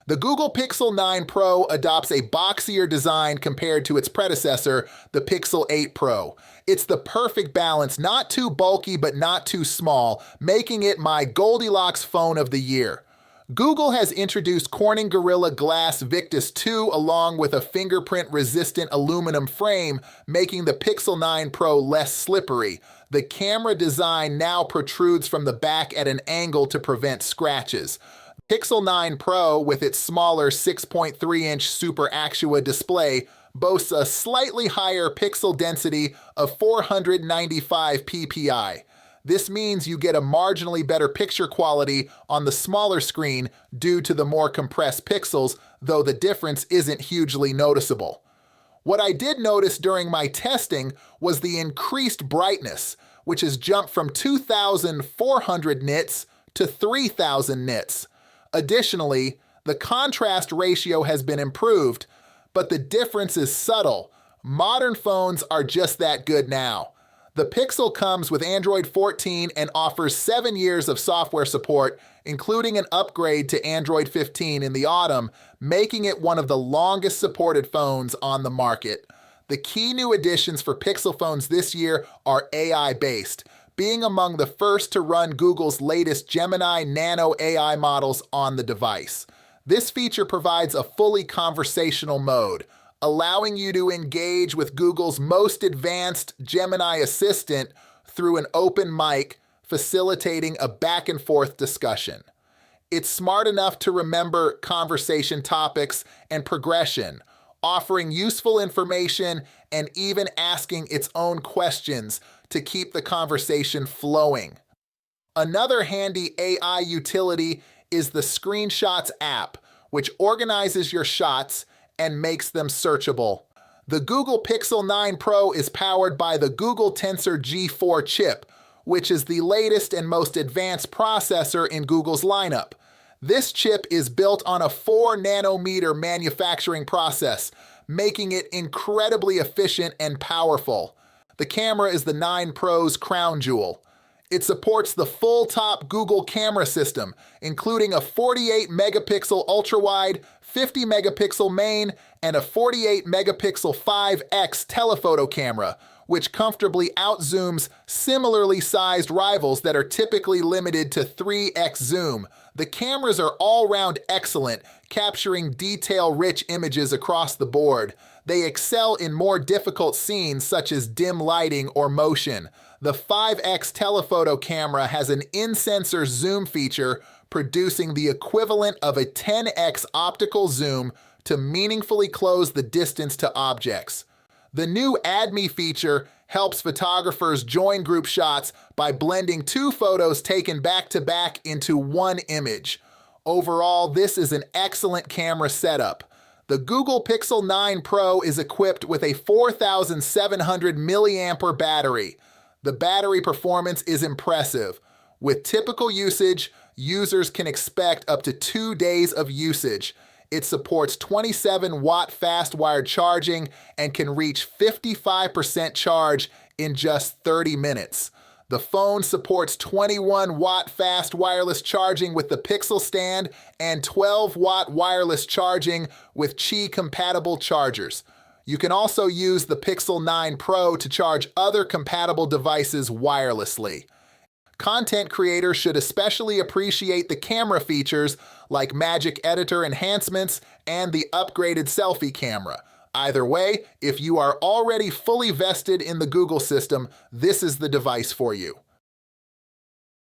The Google Pixel 9 Pro adopts a boxier design compared to its predecessor, the Pixel 8 Pro. It's the perfect balance, not too bulky but not too small, making it my Goldilocks phone of the year. Google has introduced Corning Gorilla Glass Victus 2 along with a fingerprint-resistant aluminum frame, making the Pixel 9 Pro less slippery. The camera design now protrudes from the back at an angle to prevent scratches. Pixel 9 Pro, with its smaller 6.3-inch Super Actua display, boasts a slightly higher pixel density of 495 ppi. This means you get a marginally better picture quality on the smaller screen due to the more compressed pixels, though the difference isn't hugely noticeable. What I did notice during my testing was the increased brightness, which has jumped from 2,400 nits to 3,000 nits. Additionally, the contrast ratio has been improved, but the difference is subtle. Modern phones are just that good now. The Pixel comes with Android 14 and offers 7 years of software support, including an upgrade to Android 15 in the autumn, making it one of the longest supported phones on the market. The key new additions for Pixel phones this year are AI-based, being among the first to run Google's latest Gemini Nano AI models on the device. This feature provides a fully conversational mode, allowing you to engage with Google's most advanced Gemini assistant through an open mic, facilitating a back-and-forth discussion. It's smart enough to remember conversation topics and progression, offering useful information and even asking its own questions to keep the conversation flowing. Another handy AI utility is the Screenshots app, which organizes your shots and makes them searchable. The Google Pixel 9 Pro is powered by the Google Tensor G4 chip, which is the latest and most advanced processor in Google's lineup. This chip is built on a 4-nanometer manufacturing process, making it incredibly efficient and powerful. The camera is the 9 Pro's crown jewel. It supports the full-top Google camera system, including a 48-megapixel ultra-wide, 50-megapixel main, and a 48-megapixel 5x telephoto camera, which comfortably outzooms similarly sized rivals that are typically limited to 3x zoom. The cameras are all-round excellent, capturing detail-rich images across the board. They excel in more difficult scenes such as dim lighting or motion. The 5x telephoto camera has an in-sensor zoom feature, producing the equivalent of a 10x optical zoom to meaningfully close the distance to objects. The new Add Me feature helps photographers join group shots by blending 2 photos taken back-to-back into one image. Overall, this is an excellent camera setup. The Google Pixel 9 Pro is equipped with a 4,700 milliampere battery. The battery performance is impressive. With typical usage, users can expect up to 2 days of usage. It supports 27-watt fast wired charging and can reach 55% charge in just 30 minutes. The phone supports 21-watt fast wireless charging with the Pixel Stand and 12-watt wireless charging with Qi-compatible chargers. You can also use the Pixel 9 Pro to charge other compatible devices wirelessly. Content creators should especially appreciate the camera features like Magic Editor enhancements and the upgraded selfie camera. Either way, if you are already fully vested in the Google system, this is the device for you.